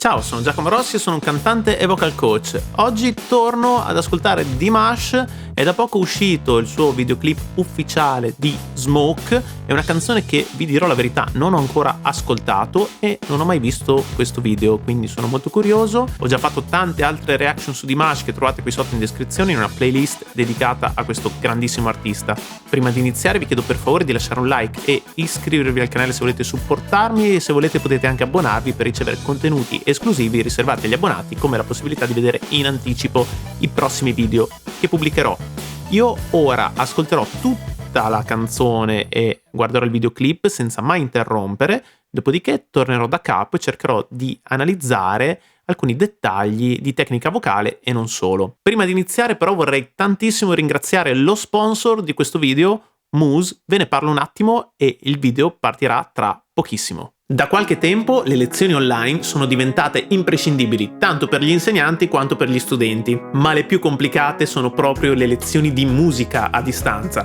Ciao, sono Giacomo Rossi e sono un cantante e vocal coach. Oggi torno ad ascoltare Dimash, è da poco uscito il suo videoclip ufficiale di Smoke, è una canzone che, vi dirò la verità, non ho ancora ascoltato e non ho mai visto questo video, quindi sono molto curioso. Ho già fatto tante altre reaction su Dimash che trovate qui sotto in descrizione in una playlist dedicata a questo grandissimo artista. Prima di iniziare vi chiedo per favore di lasciare un like e iscrivervi al canale se volete supportarmi e se volete potete anche abbonarvi per ricevere contenuti esclusivi riservati agli abbonati, come la possibilità di vedere in anticipo i prossimi video che pubblicherò. Io ora ascolterò tutta la canzone e guarderò il videoclip senza mai interrompere, dopodiché tornerò da capo e cercherò di analizzare alcuni dettagli di tecnica vocale e non solo. Prima di iniziare però vorrei tantissimo ringraziare lo sponsor di questo video, Muse. Ve ne parlo un attimo e il video partirà tra pochissimo. Da qualche tempo le lezioni online sono diventate imprescindibili tanto per gli insegnanti quanto per gli studenti, ma le più complicate sono proprio le lezioni di musica a distanza.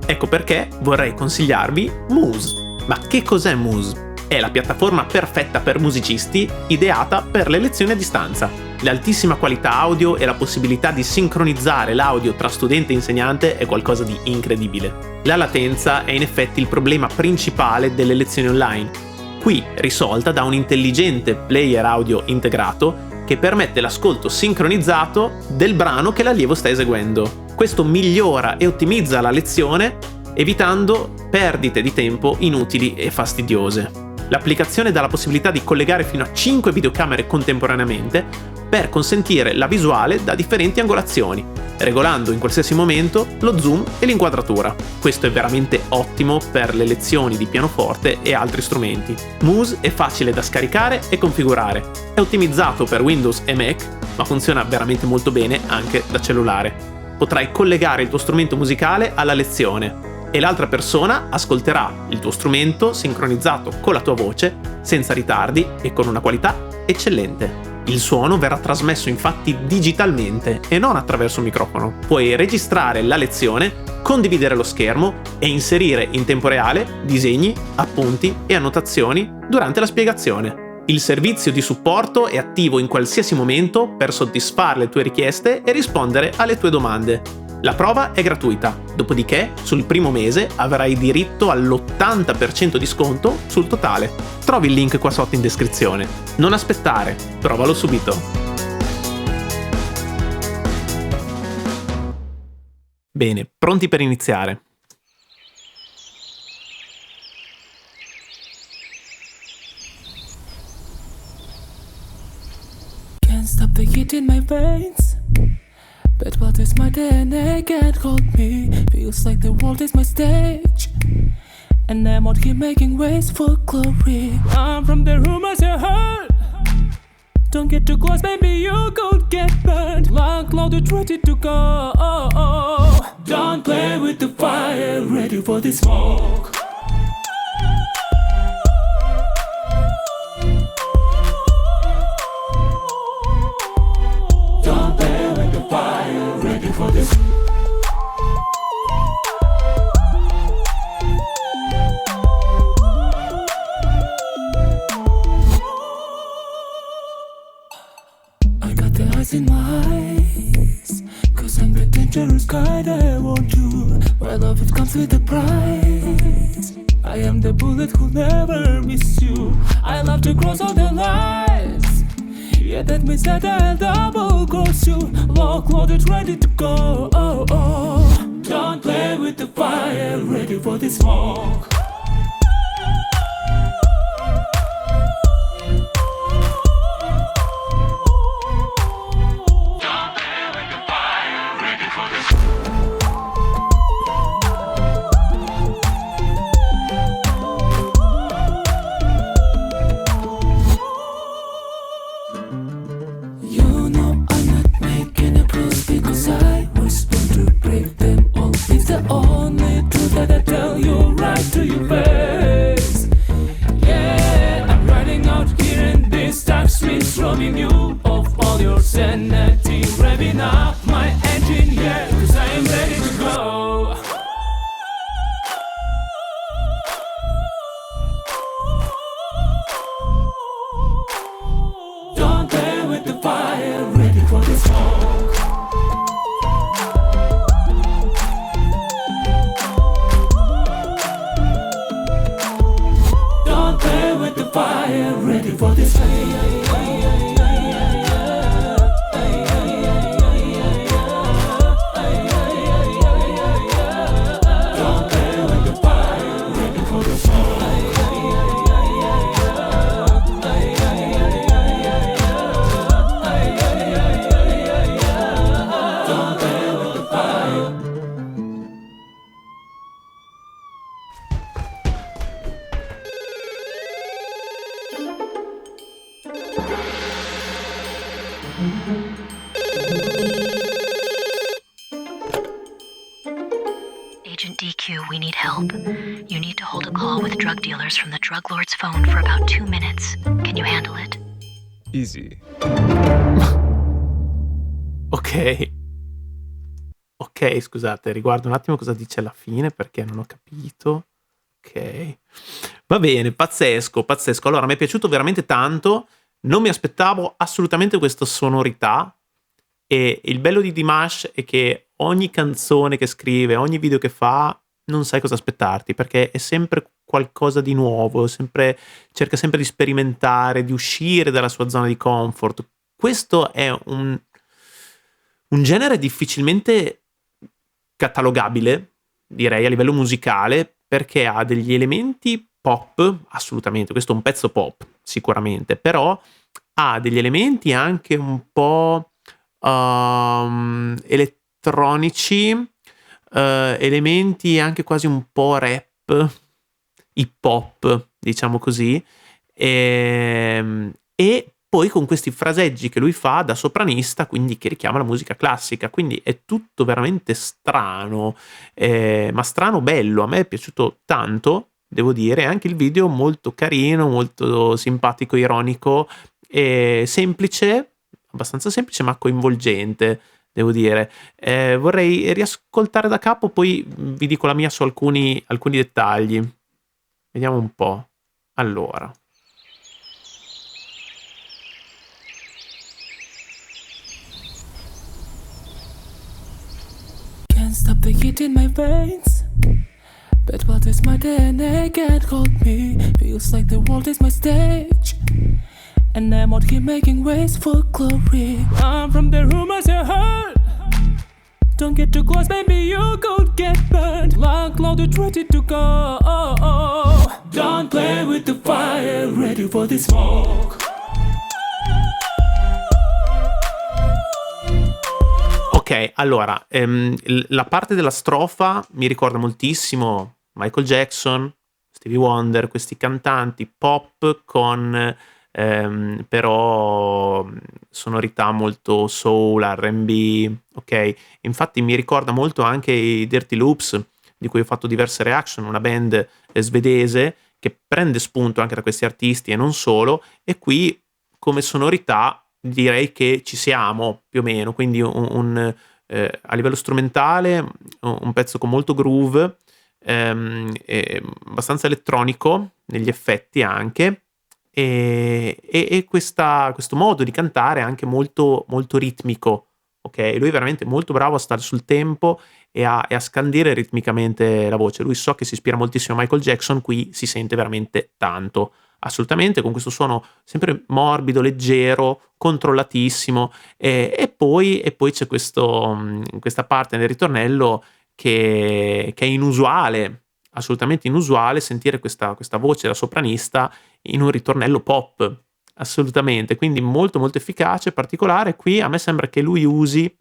Ecco perché vorrei consigliarvi Muse. Ma che cos'è Muse? È la piattaforma perfetta per musicisti, ideata per le lezioni a distanza. L'altissima qualità audio e la possibilità di sincronizzare l'audio tra studente e insegnante è qualcosa di incredibile. La latenza è in effetti il problema principale delle lezioni online, qui risolta da un intelligente player audio integrato che permette l'ascolto sincronizzato del brano che l'allievo sta eseguendo. Questo migliora e ottimizza la lezione, evitando perdite di tempo inutili e fastidiose. L'applicazione dà la possibilità di collegare fino a 5 videocamere contemporaneamente per consentire la visuale da differenti angolazioni, regolando in qualsiasi momento lo zoom e l'inquadratura. Questo è veramente ottimo per le lezioni di pianoforte e altri strumenti. Muse è facile da scaricare e configurare. È ottimizzato per Windows e Mac, ma funziona veramente molto bene anche da cellulare. Potrai collegare il tuo strumento musicale alla lezione e l'altra persona ascolterà il tuo strumento sincronizzato con la tua voce senza ritardi e con una qualità eccellente. Il suono verrà trasmesso infatti digitalmente e non attraverso un microfono. Puoi registrare la lezione, condividere lo schermo e inserire in tempo reale disegni, appunti e annotazioni durante la spiegazione. Il servizio di supporto è attivo in qualsiasi momento per soddisfare le tue richieste e rispondere alle tue domande. La prova è gratuita, dopodiché sul primo mese avrai diritto all'80% di sconto sul totale. Trovi il link qua sotto in descrizione. Non aspettare, provalo subito. Bene, pronti per iniziare. Can't stop the heat in my veins. But what is my DNA can't hold me. Feels like the world is my stage, and I'm out here making ways for glory. I'm from the rumors you heard. Don't get too close, baby, you could get burned. Like clouded, ready to go. Don't play with the fire, ready for the smoke. For this. I got the eyes in my eyes, 'cause I'm the dangerous kind. I want you. My love, it comes with a price. I am the bullet who'll never miss you. I love to cross all the lines. Yeah, that means that I'll double cross you. Lock, loaded, ready to go. Don't play with the fire, ready for the smoke. Don't play with the fire, ready for the smoke. Because I was born to break them all. It's the only truth that I tell you right to your face. Yeah, I'm riding out here in these dark streets, robbing you of all your sanity, revving up my engine, yeah, 'cause I am ready to go. Don't with the fire, ready for the smoke. Don't play with the fire, ready for the smoke. Agent DQ, we need help. You need to hold a call with drug dealers from the drug lord's phone for about 2 minutes. Can you handle it? Easy. Ok. Ok, scusate, riguardo un attimo cosa dice alla fine perché non ho capito. Ok. Va bene, pazzesco, pazzesco. Allora, mi è piaciuto veramente tanto. Non mi aspettavo assolutamente questa sonorità. E il bello di Dimash è che ogni canzone che scrive, ogni video che fa, non sai cosa aspettarti, perché è sempre qualcosa di nuovo, cerca sempre di sperimentare, di uscire dalla sua zona di comfort. Questo è un genere difficilmente catalogabile, direi, a livello musicale, perché ha degli elementi pop, assolutamente, questo è un pezzo pop, sicuramente, però ha degli elementi anche un po' elettronici, elementi anche quasi un po' rap, hip hop, diciamo così, e poi con questi fraseggi che lui fa da sopranista, quindi che richiama la musica classica, quindi è tutto veramente strano, ma strano bello, a me è piaciuto tanto, devo dire, anche il video molto carino, molto simpatico, ironico, e semplice, abbastanza semplice ma coinvolgente, devo dire. Vorrei riascoltare da capo, poi vi dico la mia su alcuni dettagli. Vediamo un po'. Allora. Can't stop the heat in my veins, but what is my DNA can't hold me. Feels like the world is my stage, and I'm out here making ways for glory. I'm from the rumors you heard. Don't get too close, baby, you could get burned. Like clouded, ready to go. Don't play with the fire, ready for the smoke. Ok, allora, la parte della strofa mi ricorda moltissimo Michael Jackson, Stevie Wonder, questi cantanti pop con però sonorità molto soul, R&B, ok? Infatti mi ricorda molto anche i Dirty Loops, di cui ho fatto diverse reaction, una band svedese che prende spunto anche da questi artisti e non solo, e qui come sonorità direi che ci siamo più o meno, quindi a livello strumentale un pezzo con molto groove, abbastanza elettronico negli effetti anche, e questo modo di cantare anche molto, molto ritmico, ok? Lui è veramente molto bravo a stare sul tempo e a scandire ritmicamente la voce. Lui so che si ispira moltissimo a Michael Jackson, qui si sente veramente tanto, assolutamente, con questo suono sempre morbido, leggero, controllatissimo, e poi c'è questa parte nel ritornello che è inusuale, assolutamente inusuale, sentire questa voce da sopranista in un ritornello pop, assolutamente, quindi molto molto efficace, particolare. Qui a me sembra che lui usi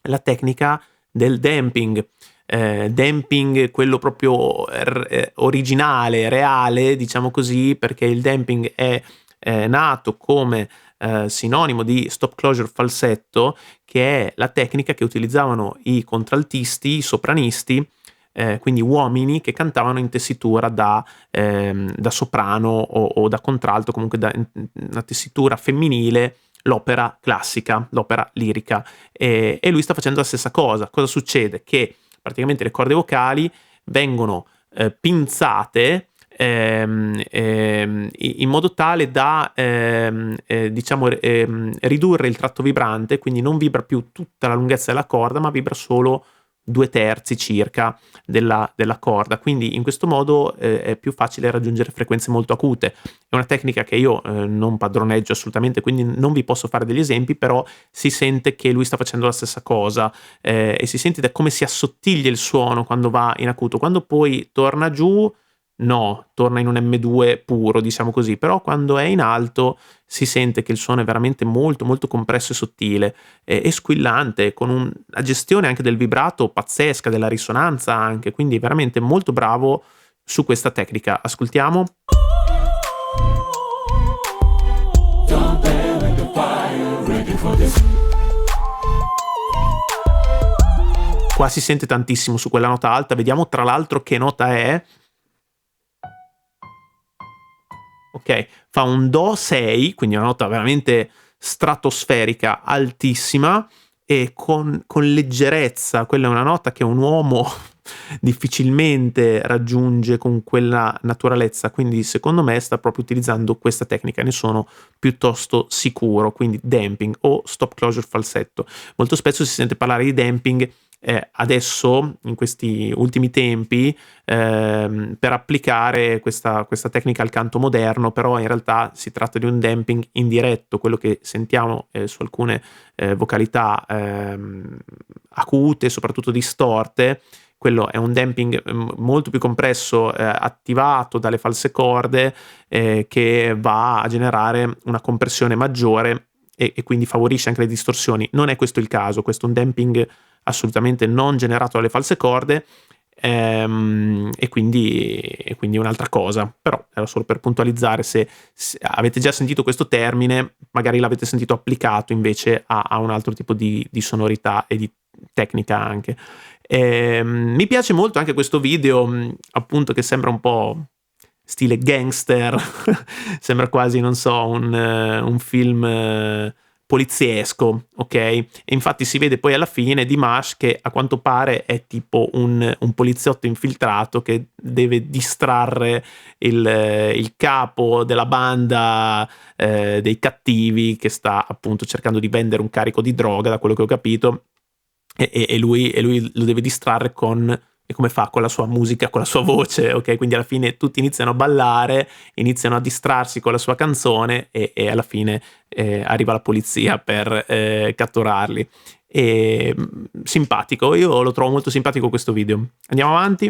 la tecnica del damping, damping quello proprio originale, reale, diciamo così, perché il damping è nato come sinonimo di stop closure falsetto, che è la tecnica che utilizzavano i contraltisti, i sopranisti, quindi uomini che cantavano in tessitura da soprano o da contralto, comunque da una tessitura femminile, l'opera classica, l'opera lirica, e lui sta facendo la stessa cosa. Cosa succede? Che praticamente le corde vocali vengono pinzate in modo tale da diciamo ridurre il tratto vibrante, quindi non vibra più tutta la lunghezza della corda, ma vibra solo 2/3 circa della corda, quindi in questo modo è più facile raggiungere frequenze molto acute. È una tecnica che io non padroneggio assolutamente, quindi non vi posso fare degli esempi, però si sente che lui sta facendo la stessa cosa, e si sente da come si assottiglia il suono quando va in acuto. Quando poi torna giù, no, torna in un M2 puro, diciamo così, però quando è in alto si sente che il suono è veramente molto molto compresso e sottile e squillante, con una gestione anche del vibrato pazzesca, della risonanza anche, quindi veramente molto bravo su questa tecnica. Ascoltiamo. Don't play with the fire, ready for this. Qua si sente tantissimo su quella nota alta, vediamo tra l'altro che nota è. Ok, fa un Do 6, quindi una nota veramente stratosferica, altissima e con leggerezza. Quella è una nota che un uomo difficilmente raggiunge con quella naturalezza, quindi secondo me sta proprio utilizzando questa tecnica, ne sono piuttosto sicuro. Quindi damping o stop closure falsetto. Molto spesso si sente parlare di damping adesso, in questi ultimi tempi, per applicare questa tecnica al canto moderno, però in realtà si tratta di un damping indiretto, quello che sentiamo su alcune vocalità acute, soprattutto distorte. Quello è un damping molto più compresso, attivato dalle false corde, che va a generare una compressione maggiore e quindi favorisce anche le distorsioni. Non è questo il caso, questo è un damping assolutamente non generato dalle false corde, e quindi un'altra cosa. Però era solo per puntualizzare, se avete già sentito questo termine, magari l'avete sentito applicato invece a un altro tipo di sonorità e di tecnica anche. Mi piace molto anche questo video, appunto, che sembra un po' stile gangster, sembra quasi, non so, un film poliziesco, ok? E infatti si vede poi alla fine Dimash che a quanto pare è tipo un poliziotto infiltrato che deve distrarre il capo della banda dei cattivi, che sta appunto cercando di vendere un carico di droga, da quello che ho capito, e lui lo deve distrarre e come fa? Con la sua musica, con la sua voce, ok? Quindi alla fine tutti iniziano a ballare, iniziano a distrarsi con la sua canzone e alla fine arriva la polizia per catturarli. Simpatico, io lo trovo molto simpatico questo video. Andiamo avanti.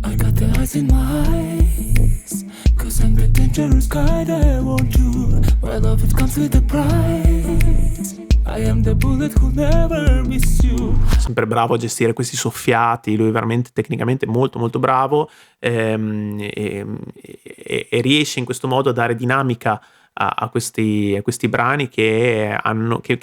I got the eyes in my eyes, 'cause I'm the dangerous guy that I want you. My love, it comes with a price. I am the bullet who'll never miss you. Sempre bravo a gestire questi soffiati, lui è veramente tecnicamente molto molto bravo, e riesce in questo modo a dare dinamica a questi brani che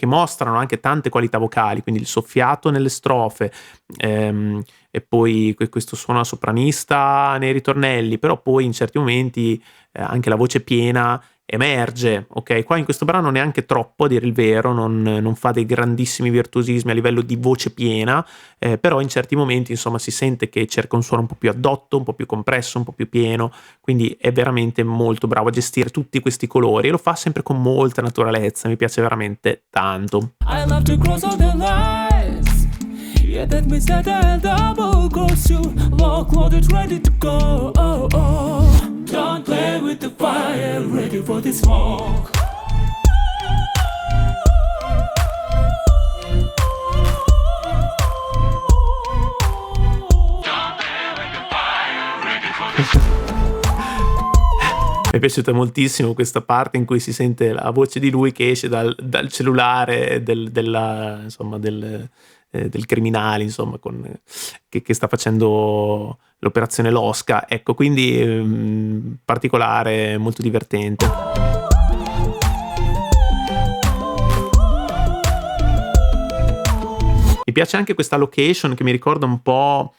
mostrano anche tante qualità vocali, quindi il soffiato nelle strofe, e poi questo suono da sopranista nei ritornelli, però poi in certi momenti anche la voce piena emerge, ok? Qua in questo brano neanche troppo, a dire il vero, non fa dei grandissimi virtuosismi a livello di voce piena, però in certi momenti insomma si sente che cerca un suono un po' più addotto, un po' più compresso, un po' più pieno, quindi è veramente molto bravo a gestire tutti questi colori e lo fa sempre con molta naturalezza, mi piace veramente tanto. I love to cross all the lines. Yeah, that means that I'll double cross you. Lock, loaded, ready to go. Oh, oh. Don't play with the fire, ready for the smoke. Mi è piaciuta moltissimo questa parte in cui si sente la voce di lui che esce dal cellulare del criminale, insomma, che sta facendo l'operazione Losca. Ecco, quindi particolare, molto divertente. Mi piace anche questa location che mi ricorda un po'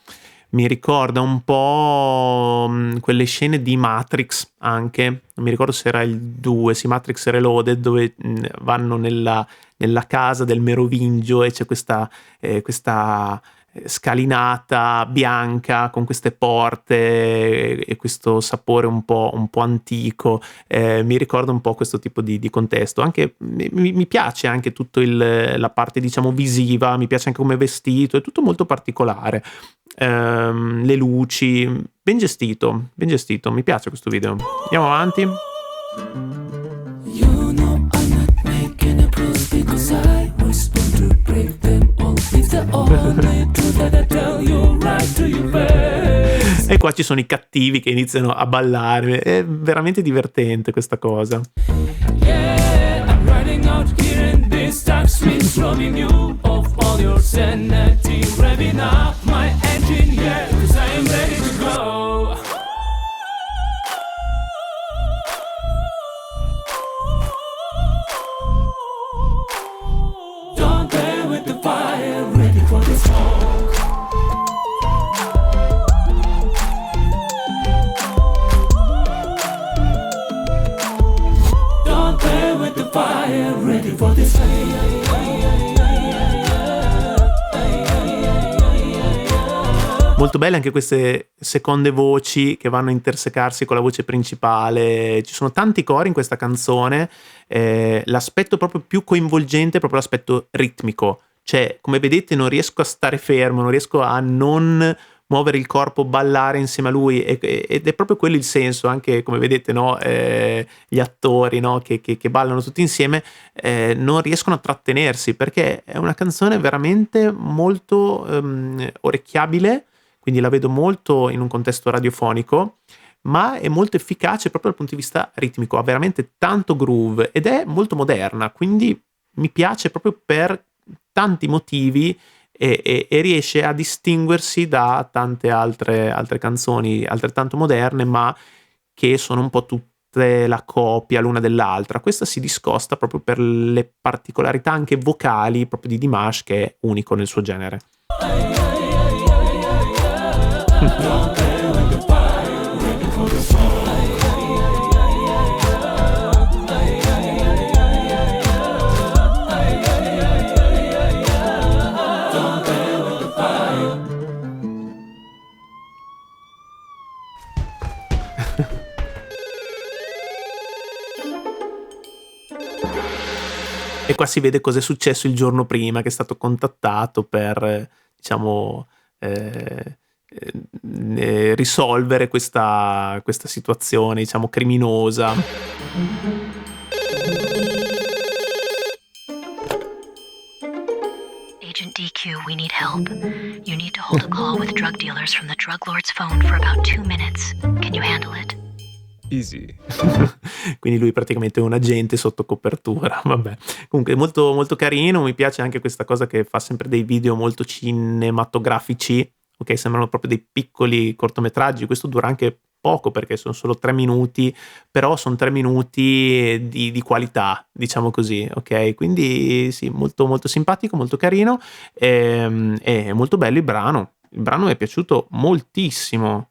mi ricorda un po' quelle scene di Matrix anche, non mi ricordo se era il 2, sì, Matrix Reloaded, dove vanno nella casa del Merovingio e c'è questa scalinata bianca con queste porte e questo sapore un po' antico. Mi ricorda un po' questo tipo di contesto. Anche mi piace anche tutto la parte, diciamo, visiva, mi piace anche come è vestito, è tutto molto particolare. Le luci, ben gestito, mi piace questo video. Andiamo avanti. You know I'm not making a rules because I was born to break them all. It's the only truth that I tell you right to your face. E qua ci sono i cattivi che iniziano a ballare, è veramente divertente questa cosa. Yeah, I'm riding out here in this dark streets, robbing you of all your sanity, revving up my engine, yeah, 'cause I am ready to go. Don't play with the fire, ready for the smoke. Don't play with the fire, ready for the smoke. Molto belle anche queste seconde voci che vanno a intersecarsi con la voce principale. Ci sono tanti cori in questa canzone. L'aspetto proprio più coinvolgente è proprio l'aspetto ritmico. Cioè, come vedete, non riesco a stare fermo, non riesco a non muovere il corpo, ballare insieme a lui, ed è proprio quello il senso. Anche, come vedete, no, gli attori, no, che ballano tutti insieme, non riescono a trattenersi, perché è una canzone veramente molto orecchiabile, quindi la vedo molto in un contesto radiofonico, ma è molto efficace proprio dal punto di vista ritmico, ha veramente tanto groove ed è molto moderna, quindi mi piace proprio per tanti motivi e riesce a distinguersi da tante altre canzoni altrettanto moderne, ma che sono un po' tutte la copia l'una dell'altra. Questa si discosta proprio per le particolarità anche vocali proprio di Dimash, che è unico nel suo genere. E qua si vede cosa è successo il giorno prima, che è stato contattato per, diciamo, risolvere questa situazione, diciamo, criminosa. Agent DQ, we need help. You need to hold a call with drug dealers from the drug lord's phone for about 2 minutes. Can you handle it? Easy. Quindi lui praticamente è un agente sotto copertura. Vabbè, comunque molto, molto carino. Mi piace anche questa cosa che fa sempre dei video molto cinematografici, ok? Sembrano proprio dei piccoli cortometraggi. Questo dura anche poco perché sono solo 3 minuti, però sono 3 minuti di qualità, diciamo così, ok? Quindi sì, molto, molto simpatico, molto carino, e molto bello il brano. Il brano mi è piaciuto moltissimo,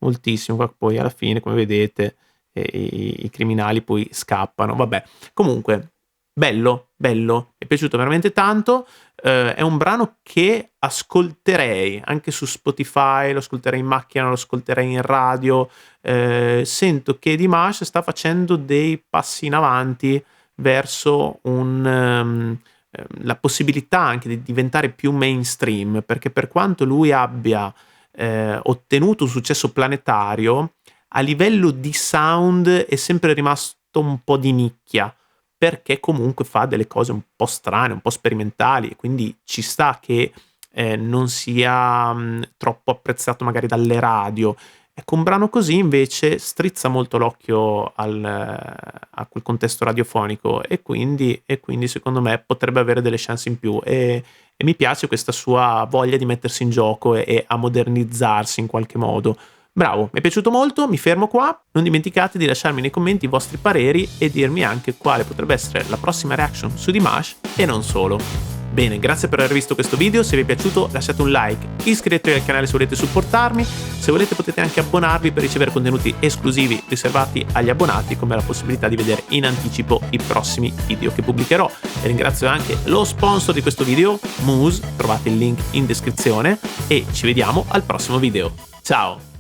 moltissimo. Poi alla fine, come vedete, i criminali poi scappano. Vabbè, comunque bello, mi è piaciuto veramente tanto. È un brano che ascolterei anche su Spotify, lo ascolterei in macchina, lo ascolterei in radio. Sento che Dimash sta facendo dei passi in avanti verso la possibilità anche di diventare più mainstream, perché per quanto lui abbia ottenuto un successo planetario, a livello di sound è sempre rimasto un po' di nicchia, perché comunque fa delle cose un po' strane, un po' sperimentali, e quindi ci sta che non sia troppo apprezzato magari dalle radio. Ecco, un brano così invece strizza molto l'occhio a quel contesto radiofonico, e quindi secondo me potrebbe avere delle chance in più, e mi piace questa sua voglia di mettersi in gioco e a modernizzarsi in qualche modo. Bravo, mi è piaciuto molto, mi fermo qua. Non dimenticate di lasciarmi nei commenti i vostri pareri e dirmi anche quale potrebbe essere la prossima reaction su Dimash e non solo. Bene, grazie per aver visto questo video, se vi è piaciuto lasciate un like, iscrivetevi al canale se volete supportarmi, se volete potete anche abbonarvi per ricevere contenuti esclusivi riservati agli abbonati, come la possibilità di vedere in anticipo i prossimi video che pubblicherò. E ringrazio anche lo sponsor di questo video, Moose, trovate il link in descrizione e ci vediamo al prossimo video. Ciao!